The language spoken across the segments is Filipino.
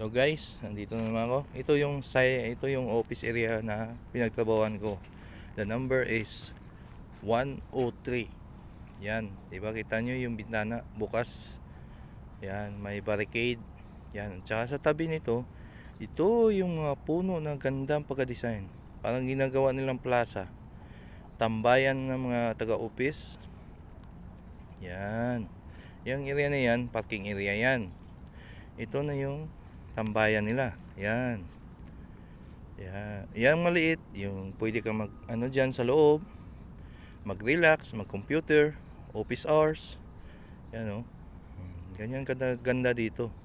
So guys, nandito na naman ako. Ito yung office area na pinagtrabahuan ko. The number is 103. Yan, 'di ba? Kita nyo yung bintana bukas. Yan, may barricade. Yan, tsaka sa tabi nito, ito yung mga puno na gandang pagka-design. Parang ginagawa nilang plaza. Tambayan ng mga taga-office. Yan. Yung area na yan, parking area yan. Ito na yung tambayan nila. Yan. Yan. Yang maliit, yung pwede ka mag diyan sa loob, mag-relax, mag-computer, office hours. Yan oh. Ganyan ganda dito.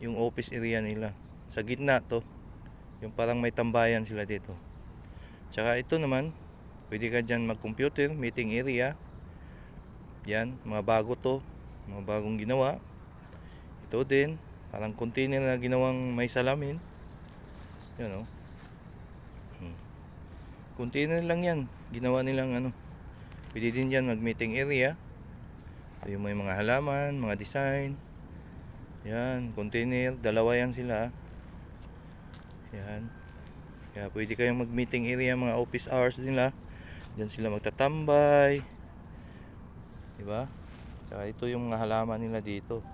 Yung office area nila. Sa gitna to. Yung parang may tambayan sila dito. Tsaka ito naman, pwede ka diyan mag-computer, meeting area. Yan, mga bago to, mga bagong ginawa. Ito din, parang container na ginawang may salamin. Yan oh. Container lang yan. Ginawa nilang Pwede din yan mag-meeting area. Yung may mga halaman, mga design. Yan, container. Dalawa yan sila. Yan. Kaya pwede kayong mag-meeting area, mga office hours nila. Diyan sila magtatambay. Diba? Kaya ito yung mga halaman nila dito.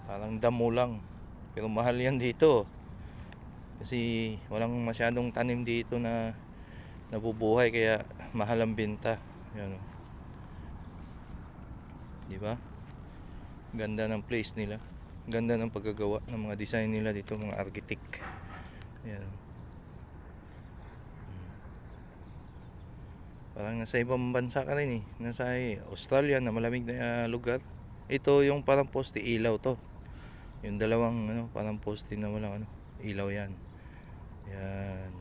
Parang damo lang. Pero mahal yan dito. Kasi walang masyadong tanim dito na nabubuhay, kaya mahal ang benta. Yan oh. 'Di ba? Ganda ng place nila. Ganda ng paggagawa ng mga design nila dito, mga architect. Yan. Parang nasa ibang bansa ka rin eh. Nasa Australia na malamig na lugar. Ito yung parang poste ilaw to. Yung dalawang parang poste na walang ilaw yan. Yan.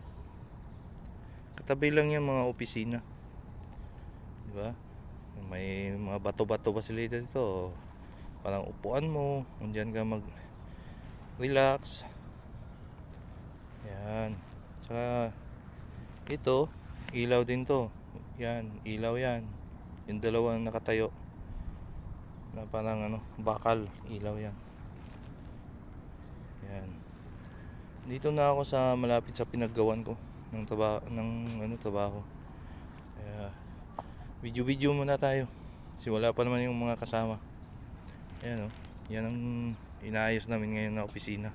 Katabi lang yung mga opisina. Diba? May mga bato-bato pa sila dito. Parang upuan mo, andyan ka mag-relax. Yan. Tsaka ito, ilaw din to. Yan, ilaw yan. Yung dalawang nakatayo na parang bakal, ilaw yan. Yan. Dito na ako sa malapit sa pinaggawan ko ng trabaho. Kaya video muna tayo. Kasi wala pa naman yung mga kasama. Ayan oh. Yan ang inaayos namin ngayon na opisina.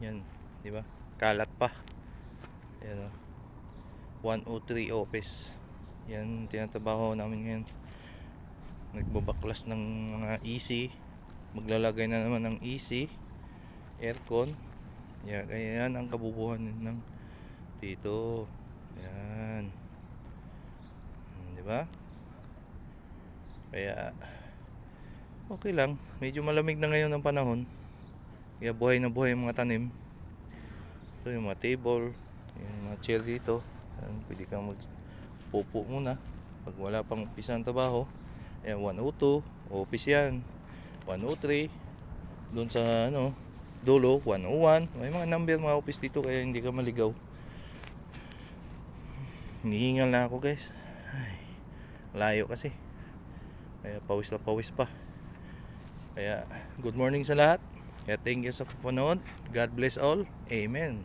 Yan, 'di ba? Kalat pa. Ayan oh. 103 office. Yan tinatrabaho namin ngayon. Nagbabaklas ng mga AC. Maglalagay na naman ng AC, aircon. Yan, kaya yan ang kabubuhan ng dito. Yan. 'Di ba? Kaya okay lang. Medyo malamig na ngayon ang panahon. Kaya buhay na buhay yung mga tanim. Ito yung mga table, yung mga chair dito. Pwede kang magpupo muna pag wala pang umpisa ng trabaho. Ayan, 102, office yan. 103, doon sa dulo, 101. May mga number mga office dito, kaya hindi ka maligaw. Hinihingal na ako guys. Ay, layo kasi. Kaya pawis na pawis pa. Kaya good morning sa lahat. Kaya thank you sa panonood. God bless all. Amen.